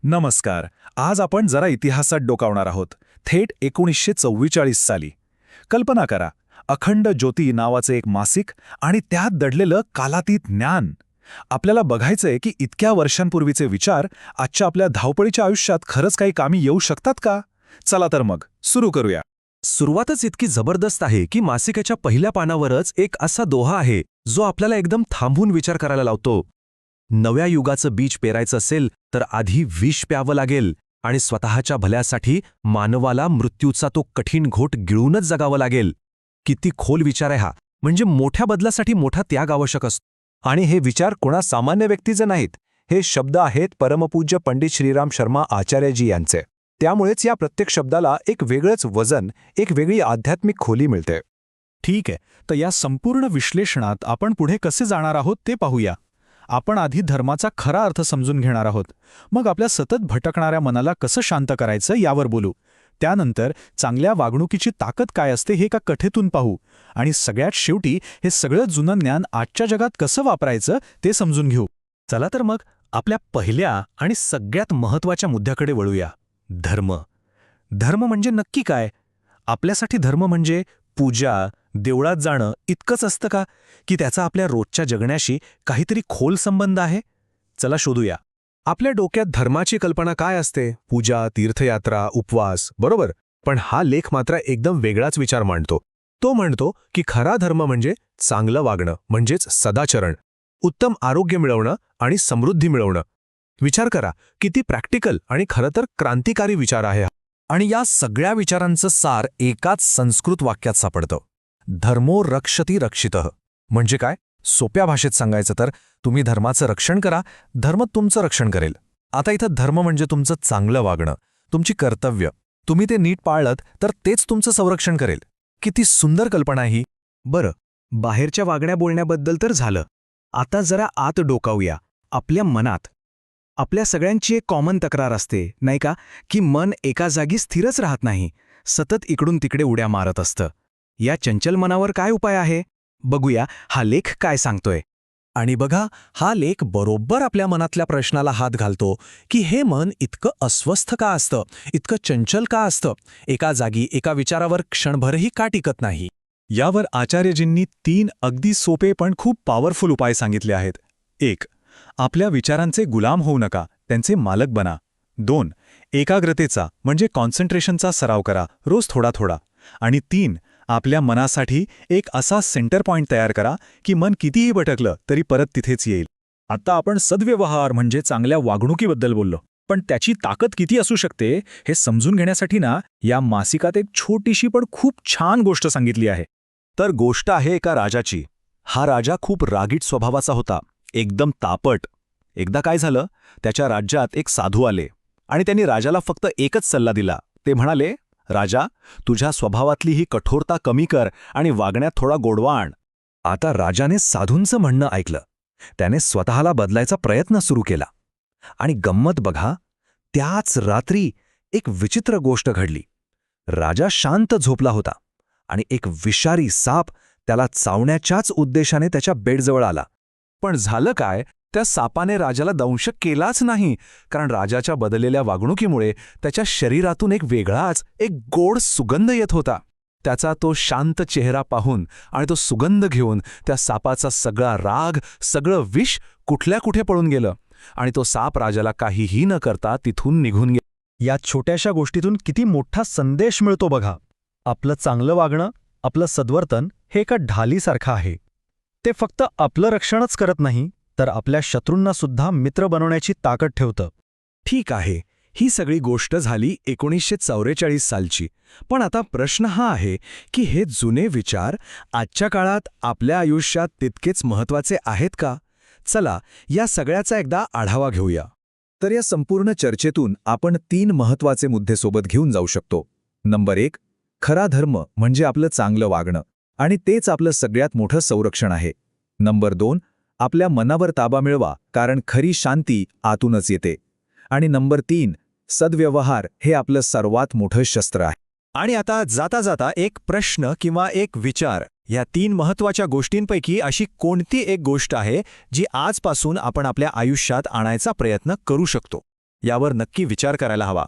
नमस्कार. आज आपण जरा इतिहासात डोकावणार आहोत. थेट 1944 साली. कल्पना करा, अखंड ज्योती नावाचं एक मासिक आणि त्यात दडलेलं कालातीत ज्ञान. आपल्याला बघायचंय की इतक्या वर्षांपूर्वीचे विचार आजच्या आपल्या धावपळीच्या आयुष्यात खरंच काही कामी येऊ शकतात का? चला तर मग सुरू करूया. सुरुवातच इतकी जबरदस्त आहे की मासिकाच्या पहिल्या पानावरच एक असा दोहा आहे जो आपल्याला एकदम थांबून विचार करायला लावतो. नव्या युगाचं बीज पेरायचं असेल तर आधी विष प्यावं लागेल आणि स्वतःच्या भल्यासाठी मानवाला मृत्यूचा तो कठीण घोट गिळूनच जगावं लागेल. किती खोल विचार आहे हा. म्हणजे मोठ्या बदलासाठी मोठा त्याग आवश्यक असतो. आणि हे विचार कोणा सामान्य व्यक्तीचे नाहीत. हे शब्द आहेत परमपूज्य पंडित श्रीराम शर्मा आचार्यजी यांचे. त्यामुळेच या प्रत्येक शब्दाला एक वेगळंच वजन, एक वेगळी आध्यात्मिक खोली मिळते. ठीक आहे, तर या संपूर्ण विश्लेषणात आपण पुढे कसे जाणार आहोत ते पाहूया. आपण आधी धर्माचा खरा अर्थ समजून घेणार आहोत. मग आपल्या सतत भटकणाऱ्या मनाला कसं शांत करायचं यावर बोलू. त्यानंतर चांगल्या वागणुकीची ताकद काय असते हे एका कथेतून पाहू. आणि सगळ्यात शेवटी हे सगळं जुनं ज्ञान आजच्या जगात कसं वापरायचं ते समजून घेऊ. चला तर मग आपल्या पहिल्या आणि सगळ्यात महत्त्वाच्या मुद्द्याकडे वळूया. धर्म. धर्म म्हणजे नक्की काय? आपल्यासाठी धर्म म्हणजे पूजा, देवळात जाणं इतकंच असतं का, की त्याचा आपल्या रोजच्या जगण्याशी काहीतरी खोल संबंध आहे? चला शोधूया. आपल्या डोक्यात धर्माची कल्पना काय असते? पूजा, तीर्थयात्रा, उपवास, बरोबर. पण हा लेख मात्र एकदम वेगळाच विचार मांडतो. तो म्हणतो की खरा धर्म म्हणजे चांगलं वागणं, म्हणजेच सदाचरण, उत्तम आरोग्य मिळवणं आणि समृद्धी मिळवणं. विचार करा, किती प्रॅक्टिकल आणि खरं तर क्रांतिकारी विचार आहे हा. आणि या सगळ्या विचारांचं सार एकाच संस्कृत वाक्यात सापडतं. धर्मो रक्षति रक्षितः. म्हणजे काय? सोप्या भाषेत सांगायचं तर तुम्ही धर्माचं रक्षण करा, धर्म तुमचं रक्षण करेल. आता इथं धर्म म्हणजे तुमचं चांगलं वागणं, तुमची कर्तव्य. तुम्ही ते नीट पाळलत तर तेच तुमचं संरक्षण करेल. किती सुंदर कल्पना ही. बरं, बाहेरच्या वागण्या बोलण्याबद्दल तर झालं. आता जरा आत डोकावूया. आपल्या मनात. आपल्या सगळ्यांची एक कॉमन तक्रार असते, नाही का, की मन एका जागी स्थिरच राहत नाही, सतत इकडून तिकडे उड्या मारत असतं. या चंचल मनावर काय उपाय आहे? बघूया हा लेख काय सांगतोय. आणि बघा, हा लेख बरोबर आपल्या मनातल्या प्रश्नाला हात घालतो की हे मन इतकं अस्वस्थ का असतं, इतकं चंचल का असतं, एका जागी एका विचारावर क्षणभरही का टिकत नाही. यावर आचार्यजींनी 3 अगदी सोपे पण खूप पॉवरफुल उपाय सांगितले आहेत. 1. आपल्या विचारांचे गुलाम होऊ नका, त्यांचे मालक बना. 2. एकाग्रतेचा म्हणजे कॉन्सन्ट्रेशनचा सराव करा, रोज थोडा थोडा. आणि 3. आपल्या मनासाठी एक असा सेंटर पॉइंट तयार करा की मन कितीही भटकलं तरी परत तिथेच येईल. आता आपण सद्व्यवहार म्हणजे चांगल्या वागणुकीबद्दल बोललो, पण त्याची ताकद किती असू शकते हे समजून घेण्यासाठी ना या मासिकात एक छोटीशी पण खूप छान गोष्ट सांगितली आहे. तर गोष्ट आहे एका राजाची. हा राजा खूप रागीट स्वभावाचा होता, एकदम तापट. एकदा काय झालं, त्याच्या राज्यात एक साधू आले आणि त्यांनी राजाला फक्त एकच सल्ला दिला. ते म्हणाले, राजा, तुझ्या स्वभावातली ही कठोरता कमी कर आणि वागण्यात थोडा गोडवा आण. आता राजाने साधूंचं म्हणणं ऐकलं. त्याने स्वतःला बदलायचा प्रयत्न सुरू केला. आणि गंमत बघा, त्याच रात्री एक विचित्र गोष्ट घडली. राजा शांत झोपला होता आणि एक विषारी साप त्याला चावण्याच्याच उद्देशाने त्याच्या बेडजवळ आला. पण झालं काय, त्या सापाने राजाला दंश केलाच नाही, कारण राजाच्या बदललेल्या वागणुकीमुळे त्याच्या शरीरातून एक वेगळाच, एक गोड सुगंध येत होता. त्याचा तो शांत चेहरा पाहून आणि तो सुगंध घेऊन त्या सापाचा सगळा राग, सगळं विष कुठल्या कुठे पळून गेलं आणि तो साप राजाला काहीही न करता तिथून निघून गेला. या छोट्याशा गोष्टीतून किती मोठा संदेश मिळतो बघा. आपलं चांगलं वागणं, आपलं सद्वर्तन हे एका ढालीसारखं आहे. ते फक्त आपलं रक्षणच करत नाही, तर आपल्या शत्रूंना सुद्धा मित्र बनवण्याची ताकद ठेवतं. ठीक आहे, ही सगळी गोष्ट झाली 1944 सालची. पण आता प्रश्न हा आहे की हे जुने विचार आजच्या काळात आपल्या आयुष्यात तितकेच महत्त्वाचे आहेत का? चला या सगळ्याचा एकदा आढावा घेऊया. तर या संपूर्ण चर्चेतून आपण 3 महत्त्वाचे मुद्दे सोबत घेऊन जाऊ शकतो. नंबर 1, खरा धर्म म्हणजे आपलं चांगलं वागणं आणि तेच आपलं सगळ्यात मोठं संरक्षण आहे. नंबर 2, आपल्या मनावर ताबा मिळवा, कारण खरी शांती आतूनच येते. आणि नंबर 3, सद्व्यवहार हे आपलं सर्वात मोठं शस्त्र आहे. आणि आता जाता जाता एक प्रश्न किंवा एक विचार, या 3 महत्त्वाच्या गोष्टींपैकी अशी कोणती एक गोष्ट आहे जी आजपासून आपण आपल्या आयुष्यात आणायचा प्रयत्न करू शकतो? यावर नक्की विचार करायला हवा.